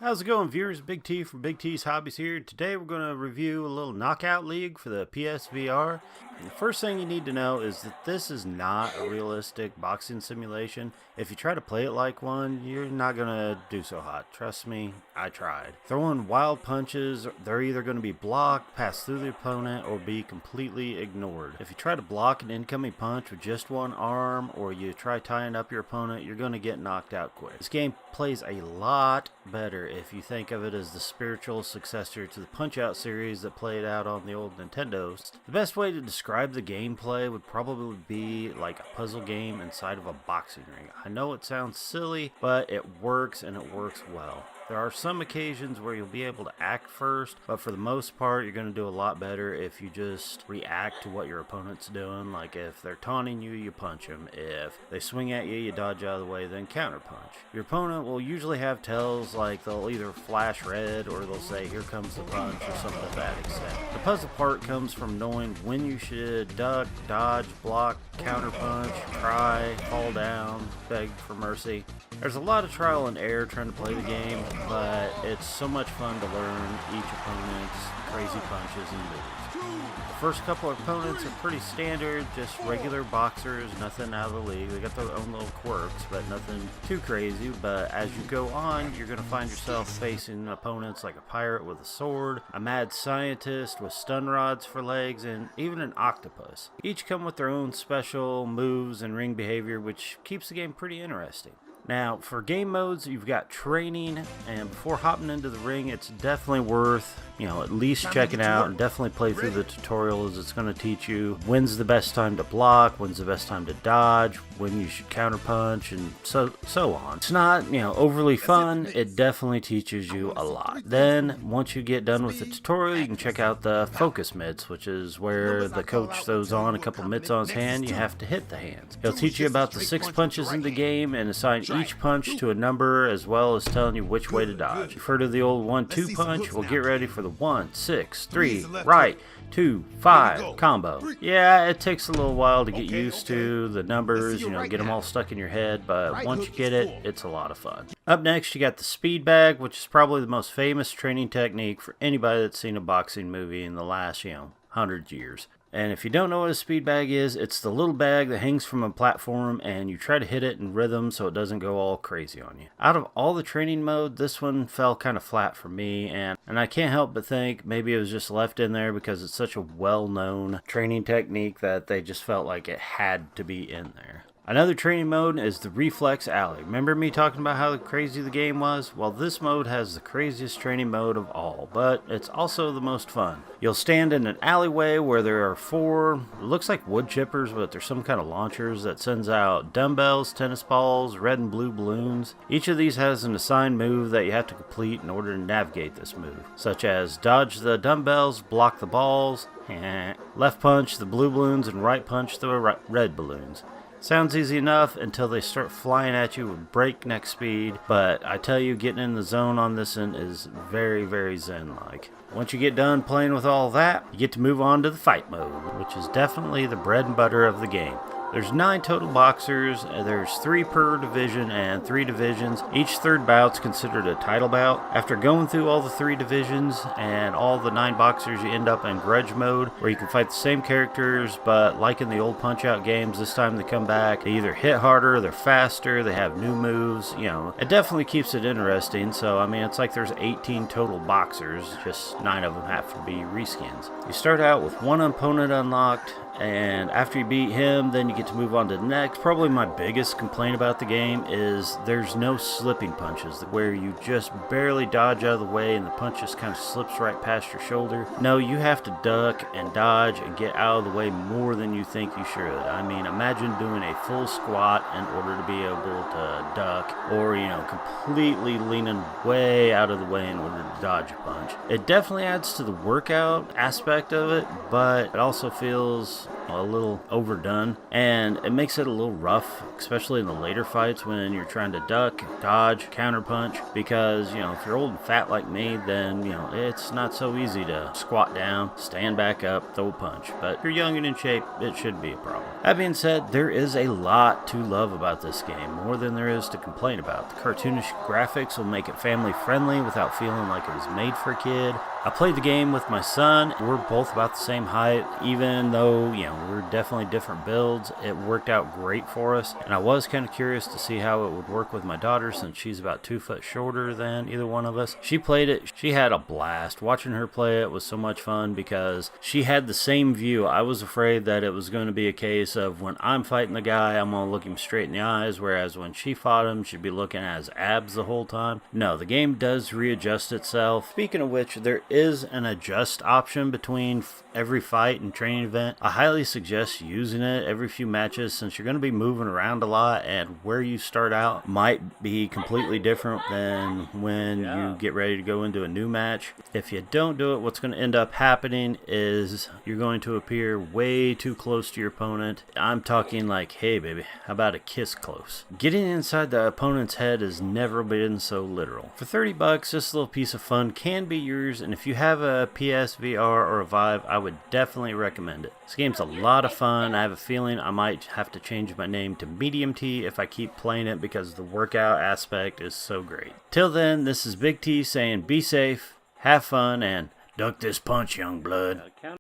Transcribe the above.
How's it going, viewers? Big T from Big T's Hobbies here. Today we're going to review a little knockout league for the PSVR. And the first thing you need to know is that this is not a realistic boxing simulation. If you try to play it like one, you're not going to do so hot. Trust me, I tried. Throwing wild punches, they're either going to be blocked, pass through the opponent, or be completely ignored. If you try to block an incoming punch with just one arm, or you try tying up your opponent, you're going to get knocked out quick. This game plays a lot better if you think of it as the spiritual successor to the Punch-Out series that played out on the old Nintendos. The best way to describe the gameplay would probably be like a puzzle game inside of a boxing ring. I know it sounds silly, but it works, and it works well. There are some occasions where you'll be able to act first, but for the most part, you're going to do a lot better if you just react to what your opponent's doing. Like if they're taunting you, you punch them. If they swing at you, you dodge out of the way, then counter punch. Your opponent will usually have tells like they'll either flash red or they'll say, "Here comes the punch," or something to that extent. The puzzle part comes from knowing when you should duck, dodge, block, counter punch, try, fall down, beg for mercy. There's a lot of trial and error trying to play the game, but it's so much fun to learn each opponent's crazy punches and moves. The first couple of opponents are pretty standard, just regular boxers, nothing out of the league. They got their own little quirks, but nothing too crazy. But as you go on, you're going to find yourself facing opponents like a pirate with a sword, a mad scientist with stun rods for legs, and even an octopus. Each come with their own special moves and ring behavior, which keeps the game pretty interesting. Now, for game modes, you've got training, and before hopping into the ring, it's definitely worth, at least checking out and definitely play through the tutorial, as it's going to teach you when's the best time to block, when's the best time to dodge, when you should counterpunch, and so on. It's not, overly fun. It definitely teaches you a lot. Then, once you get done with the tutorial, you can check out the focus mitts, which is where the coach throws on a couple mitts on his hand. You have to hit the hands. He'll teach you about the 6 punches in the game and assign each punch to a number, as well as telling you which way to dodge. Refer to the old 1-2 punch. We'll get ready for the 1, 6, 3, right, 2, 5 combo. Yeah, it takes a little while to get used to the numbers, get them all stuck in your head, but once you get it, it's a lot of fun. Up next, you got the speed bag, which is probably the most famous training technique for anybody that's seen a boxing movie in the last, 100 years. And if you don't know what a speed bag is, it's the little bag that hangs from a platform and you try to hit it in rhythm so it doesn't go all crazy on you. Out of all the training mode, this one fell kind of flat for me, and I can't help but think maybe it was just left in there because it's such a well-known training technique that they just felt like it had to be in there. Another training mode is the Reflex Alley. Remember me talking about how crazy the game was? Well, this mode has the craziest training mode of all, but it's also the most fun. You'll stand in an alleyway where there are 4, it looks like wood chippers, but they're some kind of launchers that sends out dumbbells, tennis balls, red and blue balloons. Each of these has an assigned move that you have to complete in order to navigate this move, such as dodge the dumbbells, block the balls, left punch the blue balloons, and right punch the red balloons. Sounds easy enough until they start flying at you with breakneck speed, but I tell you, getting in the zone on this one is very, very zen-like. Once you get done playing with all that, you get to move on to the fight mode, which is definitely the bread and butter of the game. There's 9 total boxers, there's 3 per division and 3 divisions. Each third bout's considered a title bout. After going through all the 3 divisions and all the 9 boxers, you end up in Grudge Mode, where you can fight the same characters, but like in the old Punch-Out games, this time they come back. They either hit harder, they're faster, they have new moves, It definitely keeps it interesting, so it's like there's 18 total boxers, just 9 of them have to be reskins. You start out with 1 opponent unlocked, and after you beat him, then you get to move on to the next. Probably my biggest complaint about the game is there's no slipping punches, where you just barely dodge out of the way and the punch just kind of slips right past your shoulder. No, you have to duck and dodge and get out of the way more than you think you should. Imagine doing a full squat in order to be able to duck, or, completely leaning way out of the way in order to dodge a punch. It definitely adds to the workout aspect of it, but it also feels a little overdone, and it makes it a little rough, especially in the later fights when you're trying to duck, dodge, counterpunch, because, if you're old and fat like me, then, it's not so easy to squat down, stand back up, throw a punch. But if you're young and in shape, it shouldn't be a problem. That being said, there is a lot to love about this game, more than there is to complain about. The cartoonish graphics will make it family friendly without feeling like it was made for a kid. I played the game with my son. We're both about the same height, even though, we're definitely different builds. It worked out great for us, and I was kind of curious to see how it would work with my daughter since she's about 2 foot shorter than either one of us. She played it. She had a blast. Watching her play it was so much fun because she had the same view. I was afraid that it was going to be a case of when I'm fighting the guy, I'm going to look him straight in the eyes, whereas when she fought him, she'd be looking at his abs the whole time. No, the game does readjust itself. Speaking of which, there is an adjust option between every fight and training event. I highly suggest using it every few matches since you're going to be moving around a lot, and where you start out might be completely different than when you get ready to go into a new match. If you don't do it, what's going to end up happening is you're going to appear way too close to your opponent. I'm talking like, hey baby, how about a kiss close? Getting inside the opponent's head has never been so literal. For $30, this little piece of fun can be yours, and if you have a PSVR or a Vive, I would definitely recommend it. This game's a lot of fun. I have a feeling I might have to change my name to Medium T if I keep playing it because the workout aspect is so great. Till then, this is BigT saying be safe, have fun, and duck this punch, young blood.